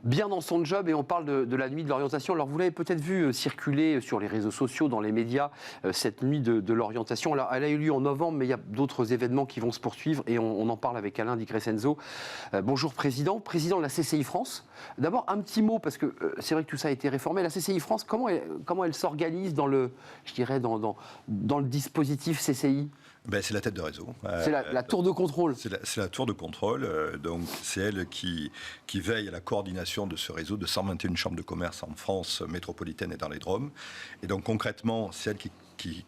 bien dans son job et on parle de la nuit de l'orientation. Alors vous l'avez peut-être vu circuler sur les réseaux sociaux, dans les médias, cette nuit de l'orientation. Alors, elle a eu lieu en novembre, mais il y a d'autres événements qui vont se poursuivre et on en parle avec Alain Di Crescenzo. Bonjour président de la CCI France. D'abord un petit mot, parce que c'est vrai que tout ça a été réformé. La CCI France, comment elle s'organise dans le dispositif CCI ? C'est la tête de réseau. C'est la tour de contrôle. C'est la tour de contrôle. Donc, c'est elle qui veille à la coordination de ce réseau de 121 chambres de commerce en France métropolitaine et dans les Drom. Et donc, concrètement, c'est elle qui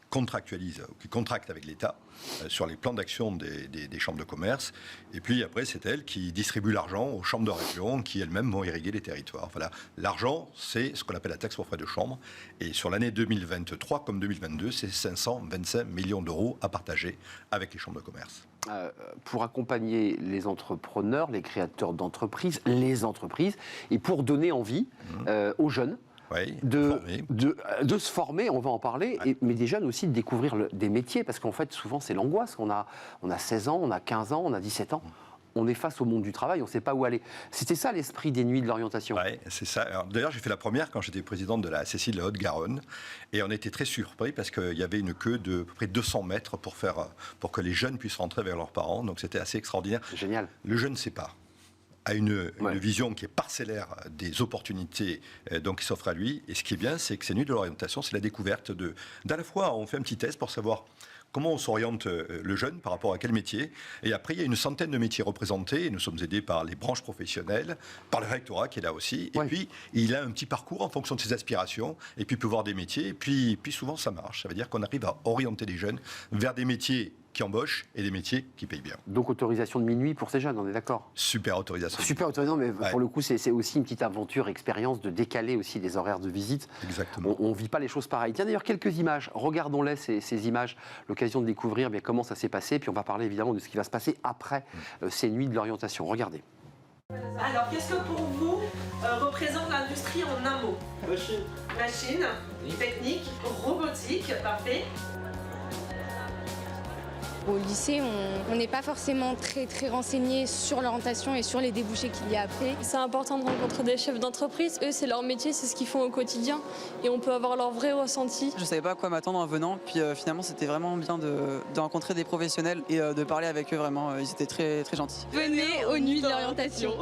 contractualise, qui contracte avec l'État sur les plans d'action des chambres de commerce. Et puis après, c'est elle qui distribue l'argent aux chambres de région qui elles-mêmes vont irriguer les territoires. Voilà. L'argent, c'est ce qu'on appelle la taxe pour frais de chambre. Et sur l'année 2023 comme 2022, c'est 525 millions d'euros à partager avec les chambres de commerce. Pour accompagner les entrepreneurs, les créateurs d'entreprises, les entreprises, et pour donner envie aux jeunes, de se former, on va en parler, mais des jeunes aussi de découvrir des métiers, parce qu'en fait, souvent, c'est l'angoisse. On a 16 ans, on a 15 ans, on a 17 ans. On est face au monde du travail, on ne sait pas où aller. C'était ça l'esprit des nuits de l'orientation. Oui, c'est ça. Alors, d'ailleurs, j'ai fait la première quand j'étais président de la CCI de la Haute-Garonne, et on était très surpris parce qu'il y avait une queue de à peu près 200 mètres pour que les jeunes puissent rentrer avec leurs parents. Donc c'était assez extraordinaire. Génial. Le jeune ne sait pas. A une vision qui est parcellaire des opportunités qui s'offrent à lui. Et ce qui est bien, c'est que ces nuits de l'orientation, c'est la découverte d'à la fois, on fait un petit test pour savoir comment on s'oriente le jeune par rapport à quel métier. Et après, il y a une centaine de métiers représentés. Et nous sommes aidés par les branches professionnelles, par le rectorat qui est là aussi. Et puis, il a un petit parcours en fonction de ses aspirations. Et puis, il peut voir des métiers. Et puis souvent, ça marche. Ça veut dire qu'on arrive à orienter les jeunes vers des métiers qui embauchent et des métiers qui payent bien. Donc autorisation de minuit pour ces jeunes, on est d'accord ? Super autorisation. Super autorisation, mais pour le coup, c'est aussi une petite aventure, expérience de décaler aussi les horaires de visite. Exactement. On ne vit pas les choses pareilles. Tiens, d'ailleurs, quelques images. Regardons-les, ces images. L'occasion de découvrir comment ça s'est passé. Puis on va parler évidemment de ce qui va se passer après ces nuits de l'orientation. Regardez. Alors, qu'est-ce que pour vous représente l'industrie en un mot ? Machine, technique, robotique, parfait. Au lycée, on n'est pas forcément très renseigné sur l'orientation et sur les débouchés qu'il y a après. C'est important de rencontrer des chefs d'entreprise. Eux, c'est leur métier, c'est ce qu'ils font au quotidien. Et on peut avoir leur vrai ressenti. Je ne savais pas à quoi m'attendre en venant. Puis finalement, c'était vraiment bien de rencontrer des professionnels et de parler avec eux. Vraiment, ils étaient très gentils. Venez aux nuits de l'orientation.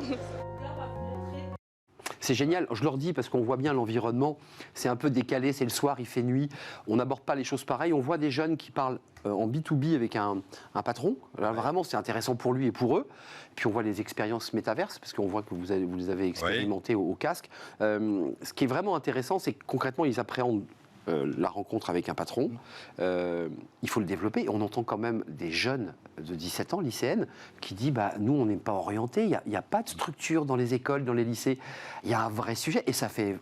C'est génial, je leur dis parce qu'on voit bien l'environnement, c'est un peu décalé, c'est le soir, il fait nuit, on n'aborde pas les choses pareilles, on voit des jeunes qui parlent en B2B avec un patron, là, vraiment c'est intéressant pour lui et pour eux, puis on voit les expériences métaverses, parce qu'on voit que vous les avez expérimentées au casque. Ce qui est vraiment intéressant, c'est que concrètement ils appréhendent la rencontre avec un patron, il faut le développer. On entend quand même des jeunes de 17 ans, lycéennes, qui disent nous, on n'est pas orientés, il n'y a pas de structure dans les écoles, dans les lycées. Il y a un vrai sujet, et ça fait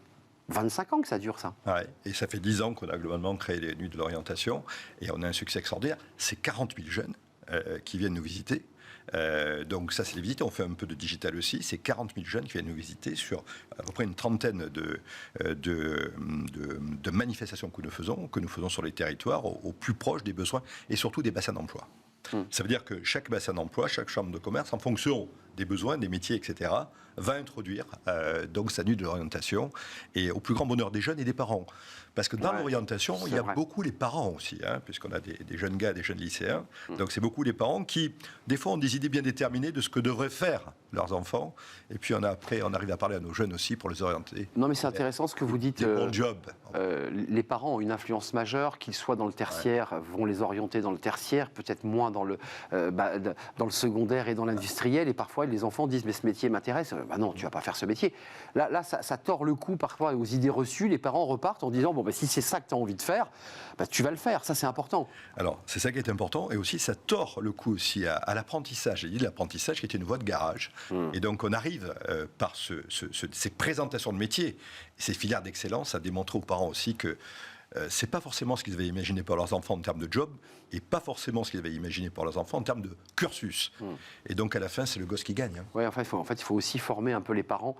25 ans que ça dure, ça. Ouais, et ça fait 10 ans qu'on a globalement créé les nuits de l'orientation, et on a un succès extraordinaire. C'est 40 000 jeunes qui viennent nous visiter. Donc ça, c'est les visites. On fait un peu de digital aussi. C'est 40 000 jeunes qui viennent nous visiter sur à peu près une trentaine de manifestations que nous faisons sur les territoires, au plus proche des besoins et surtout des bassins d'emploi. Ça veut dire que chaque bassin d'emploi, chaque chambre de commerce, en fonction des besoins, des métiers, etc., va introduire donc sa nuit de l'orientation, et au plus grand bonheur des jeunes et des parents. Parce que dans l'orientation, il y a beaucoup les parents aussi, puisqu'on a des jeunes gars, des jeunes lycéens. Donc c'est beaucoup les parents qui, des fois, ont des idées bien déterminées de ce que devraient faire leurs enfants. Et puis après, on arrive à parler à nos jeunes aussi pour les orienter. Non, mais c'est intéressant ce que vous dites. Des bons jobs. Les parents ont une influence majeure, qu'ils soient dans le tertiaire, vont les orienter dans le tertiaire, peut-être moins dans le secondaire et dans l'industriel. Et parfois, les enfants disent, mais ce métier m'intéresse. Non, tu vas pas faire ce métier. Là, ça tord le cou parfois aux idées reçues. Les parents repartent en disant, si c'est ça que tu as envie de faire, tu vas le faire. Ça, c'est important. Alors, c'est ça qui est important. Et aussi, ça tord le cou aussi à l'apprentissage. J'ai dit l'apprentissage qui est une voie de garage. Et donc, on arrive par ces présentations de métiers, ces filières d'excellence, à démontrer aux parents aussi que c'est pas forcément ce qu'ils avaient imaginé pour leurs enfants en termes de job, et pas forcément ce qu'ils avaient imaginé pour leurs enfants en termes de cursus. Et donc à la fin, c'est le gosse qui gagne. Hein. Ouais, il faut aussi former un peu les parents.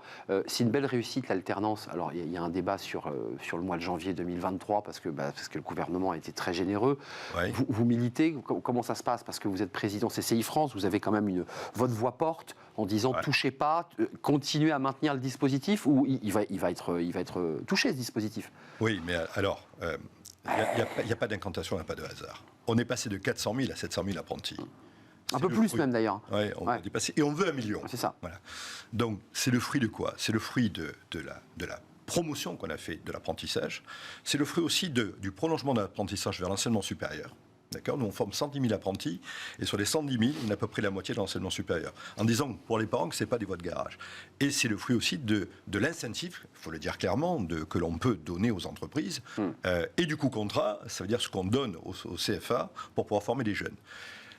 C'est une belle réussite, l'alternance. Alors, il y a un débat sur le mois de janvier 2023, parce que le gouvernement a été très généreux. Ouais. Vous militez, comment ça se passe? Parce que vous êtes président CCI France, vous avez quand même votre voix porte en disant touchez pas, continuez à maintenir le dispositif, ou il va être touché, ce dispositif? Oui, mais alors, il n'y a pas d'incantation, il n'y a pas de hasard. On est passé de 400 000 à 700 000 apprentis. Un peu plus même d'ailleurs. Oui, on va dépasser. Et on veut 1 million. C'est ça. Voilà. Donc, c'est le fruit de quoi? C'est le fruit de la promotion qu'on a fait de l'apprentissage. C'est le fruit aussi du prolongement de l'apprentissage vers l'enseignement supérieur. D'accord? Nous, on forme 110 000 apprentis, et sur les 110 000, on a à peu près la moitié de l'enseignement supérieur. En disant pour les parents que ce n'est pas des voies de garage. Et c'est le fruit aussi de l'incentive, il faut le dire clairement, que l'on peut donner aux entreprises. Et du coût contrat, ça veut dire ce qu'on donne au CFA pour pouvoir former des jeunes.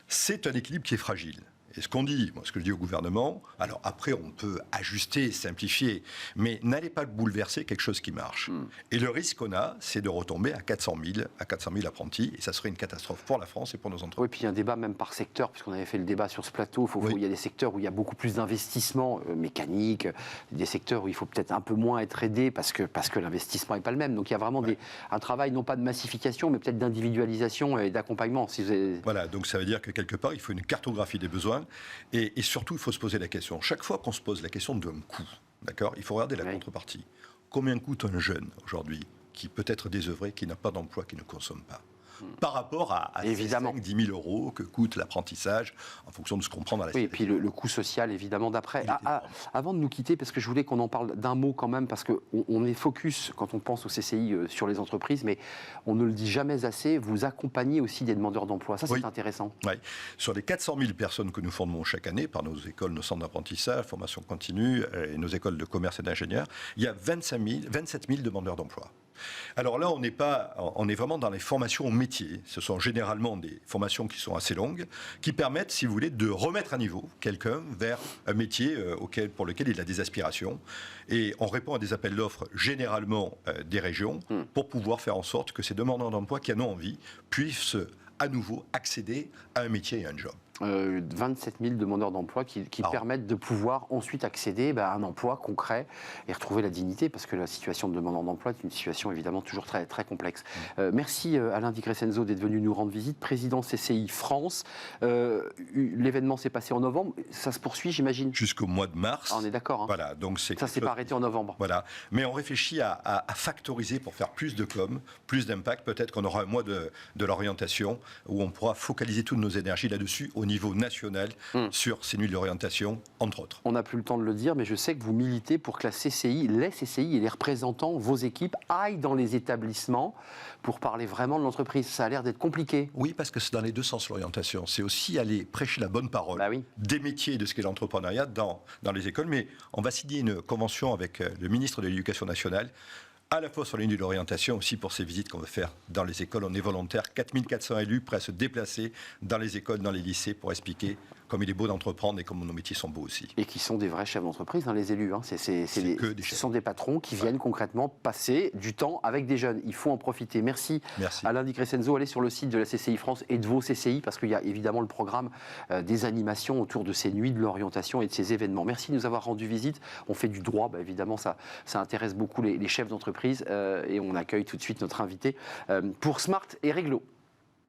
C'est un équilibre qui est fragile. Et ce qu'on dit, ce que je dis au gouvernement, alors après on peut ajuster, simplifier, mais n'allez pas bouleverser quelque chose qui marche. Et le risque qu'on a, c'est de retomber à 400 000 apprentis, et ça serait une catastrophe pour la France et pour nos entreprises. Oui, puis il y a un débat même par secteur, puisqu'on avait fait le débat sur ce plateau. Il y a des secteurs où il y a beaucoup plus d'investissement mécanique, des secteurs où il faut peut-être un peu moins être aidé parce que l'investissement n'est pas le même. Donc il y a vraiment un travail non pas de massification, mais peut-être d'individualisation et d'accompagnement. Voilà, donc ça veut dire que quelque part, il faut une cartographie des besoins. Et surtout, il faut se poser la question. Chaque fois qu'on se pose la question d'un coût, d'accord, il faut regarder la contrepartie. Combien coûte un jeune aujourd'hui qui peut être désœuvré, qui n'a pas d'emploi, qui ne consomme pas, par rapport à 5 10 000 euros que coûte l'apprentissage en fonction de ce qu'on prend dans la et puis le coût social, évidemment, d'après. Avant de nous quitter, parce que je voulais qu'on en parle d'un mot quand même, parce qu'on est focus, quand on pense au CCI, sur les entreprises, mais on ne le dit jamais assez, vous accompagnez aussi des demandeurs d'emploi. Ça, c'est intéressant. Oui. Sur les 400 000 personnes que nous formons chaque année, par nos écoles, nos centres d'apprentissage, formation continue, et nos écoles de commerce et d'ingénieurs, il y a 27 000 demandeurs d'emploi. Alors là, on est vraiment dans les formations au métier. Ce sont généralement des formations qui sont assez longues, qui permettent, si vous voulez, de remettre à niveau quelqu'un vers un métier pour lequel il a des aspirations. Et on répond à des appels d'offres, généralement des régions, pour pouvoir faire en sorte que ces demandeurs d'emploi qui en ont envie puissent à nouveau accéder à un métier et à un job. 27 000 demandeurs d'emploi qui permettent de pouvoir ensuite accéder à un emploi concret et retrouver la dignité, parce que la situation de demandeur d'emploi est une situation évidemment toujours très, très complexe. Merci Alain Di Crescenzo d'être venu nous rendre visite, président CCI France. L'événement s'est passé en novembre, ça se poursuit j'imagine? Jusqu'au mois de mars. On est d'accord. Hein. Voilà, donc ça ne s'est pas arrêté en novembre. Voilà, mais on réfléchit à factoriser pour faire plus de com, plus d'impact. Peut-être qu'on aura un mois de l'orientation où on pourra focaliser toutes nos énergies là-dessus au niveau national sur ces nuits de l'orientation, entre autres. On n'a plus le temps de le dire, mais je sais que vous militez pour que les CCI et les représentants, vos équipes, aillent dans les établissements pour parler vraiment de l'entreprise. Ça a l'air d'être compliqué. Oui, parce que c'est dans les deux sens l'orientation. C'est aussi aller prêcher la bonne parole des métiers et de ce qu'est l'entrepreneuriat dans les écoles. Mais on va signer une convention avec le ministre de l'Éducation nationale, à la fois sur les nuits de l'orientation, aussi pour ces visites qu'on veut faire dans les écoles. On est volontaire, 4400 élus prêts à se déplacer dans les écoles, dans les lycées, pour expliquer comme il est beau d'entreprendre et comme nos métiers sont beaux aussi. Et qui sont des vrais chefs d'entreprise, les élus. Hein. Ce sont des patrons qui viennent concrètement passer du temps avec des jeunes. Il faut en profiter. Merci. Alain Di Crescenzo. Allez sur le site de la CCI France et de vos CCI, parce qu'il y a évidemment le programme des animations autour de ces nuits de l'orientation et de ces événements. Merci de nous avoir rendu visite. On fait du droit, évidemment, ça intéresse beaucoup les chefs d'entreprise et on accueille tout de suite notre invité pour Smart et Réglo.